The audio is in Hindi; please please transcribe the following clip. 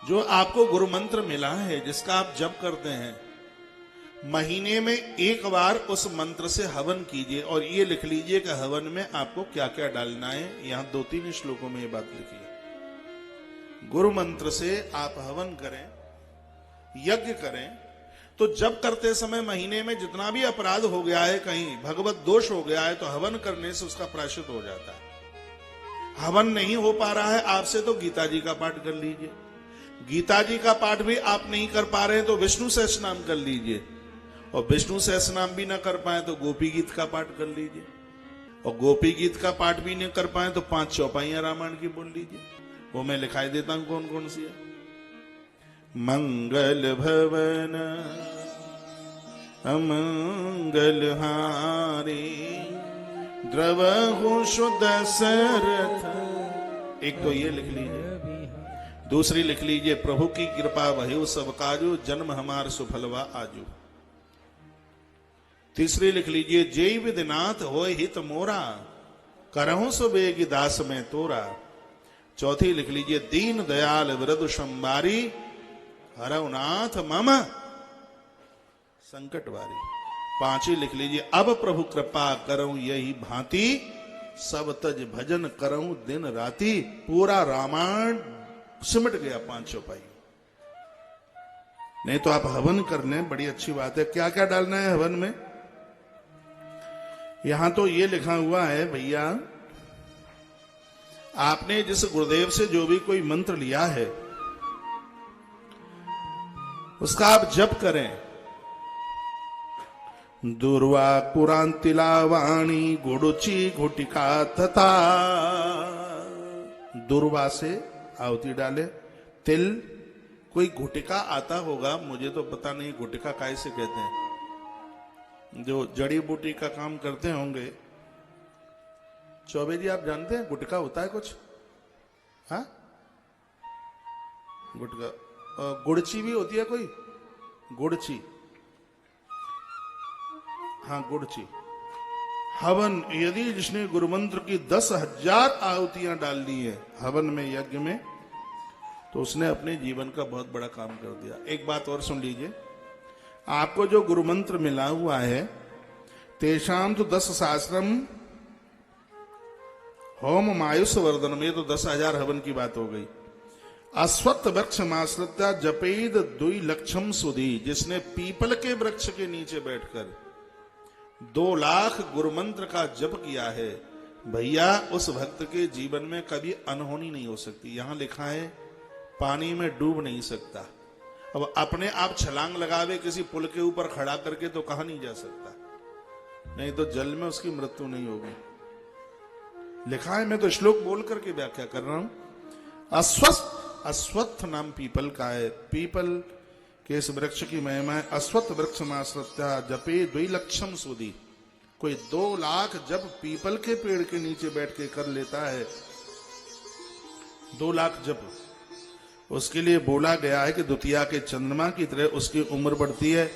जो आपको गुरु मंत्र मिला है, जिसका आप जप करते हैं, महीने में एक बार उस मंत्र से हवन कीजिए और ये लिख लीजिए कि हवन में आपको क्या क्या डालना है। यहां 2-3 श्लोकों में ये बात लिखी है। गुरु मंत्र से आप हवन करें, यज्ञ करें, तो जब करते समय महीने में जितना भी अपराध हो गया है, कहीं भगवत दोष हो गया है, तो हवन करने से उसका प्रायश्चित हो जाता है। हवन नहीं हो पा रहा है आपसे तो गीता जी का पाठ कर लीजिए। गीता जी का पाठ भी आप नहीं कर पा रहे हैं तो विष्णु सहस्त्रनाम कर लीजिए, और विष्णु सहस्त्रनाम भी ना कर पाए तो गोपी गीत का पाठ कर लीजिए, और गोपी गीत का पाठ भी नहीं कर पाए तो 5 चौपाइयां रामायण की बोल लीजिए। वो मैं लिखाई देता हूं कौन कौन सी है। मंगल भवन अमंगल हारी द्रवहु दशरथ। एक तो ये लिख लीजिए। दूसरी लिख लीजिए, प्रभु की कृपा वही सब काजू, जन्म हमार सुफलवा आजू। तीसरी लिख लीजिए, जय विधिनाथ होय हित मोरा, करहूं सुबेगी दास में तोरा। चौथी लिख लीजिए, दीन दयाल वृद संबारी, हरउनाथ मम संकटवारी। पांचवी लिख लीजिए, अब प्रभु कृपा करऊं यही भांति, सब तज भजन करऊं दिन राति। पूरा रामायण सिमट गया 5 चौपाई। नहीं तो आप हवन कर लें, बड़ी अच्छी बात है। क्या क्या डालना है हवन में? यहां तो ये लिखा हुआ है भैया, आपने जिस गुरुदेव से जो भी कोई मंत्र लिया है उसका आप जप करें। दुर्वा कुरांतिला वाणी गुड़ुची घुटिका तथा। दुर्वा से आहुति डाले। तिल, कोई घुटिका आता होगा, मुझे तो पता नहीं घुटिका कैसे कहते हैं, जो जड़ी बूटी का काम करते होंगे। चौबे जी आप जानते हैं गुटका होता है कुछ? हाँ, गुटका। गुड़ची भी होती है कोई, गुड़ची। हाँ, गुड़ची। हवन, यदि जिसने गुरु मंत्र की 10,000 आहुतियां डाल दी है हवन में, यज्ञ में, तो उसने अपने जीवन का बहुत बड़ा काम कर दिया। एक बात और सुन लीजिए, आपको जो गुरु मंत्र मिला हुआ है, तेषाम तो 10 सहस्रम होम मायुष वर्धनम, ये तो 10,000 हवन की बात हो गई। अश्वत्थ वृक्ष माश्रित्या जपेद 2 लक्षम सुधी, जिसने पीपल के वृक्ष के नीचे बैठकर 2 लाख गुरु मंत्र का जप किया है, भैया उस भक्त के जीवन में कभी अनहोनी नहीं हो सकती। यहां लिखा है पानी में डूब नहीं सकता। अब अपने आप छलांग लगावे किसी पुल के ऊपर खड़ा करके तो कहा नहीं जा सकता, नहीं तो जल में उसकी मृत्यु नहीं होगी। लिखा है, मैं तो श्लोक बोल करके व्याख्या कर रहा हूं। अश्वत्थ नाम पीपल का है। पीपल के इस वृक्ष की महिमा है। अश्वत्थ वृक्ष माश्रित्या जपे 2 लक्षम सुधी, कोई 2 लाख जब पीपल के पेड़ के नीचे बैठ के कर लेता है, 2 लाख जप, उसके लिए बोला गया है कि द्वितीया के चंद्रमा की तरह उसकी उम्र बढ़ती है।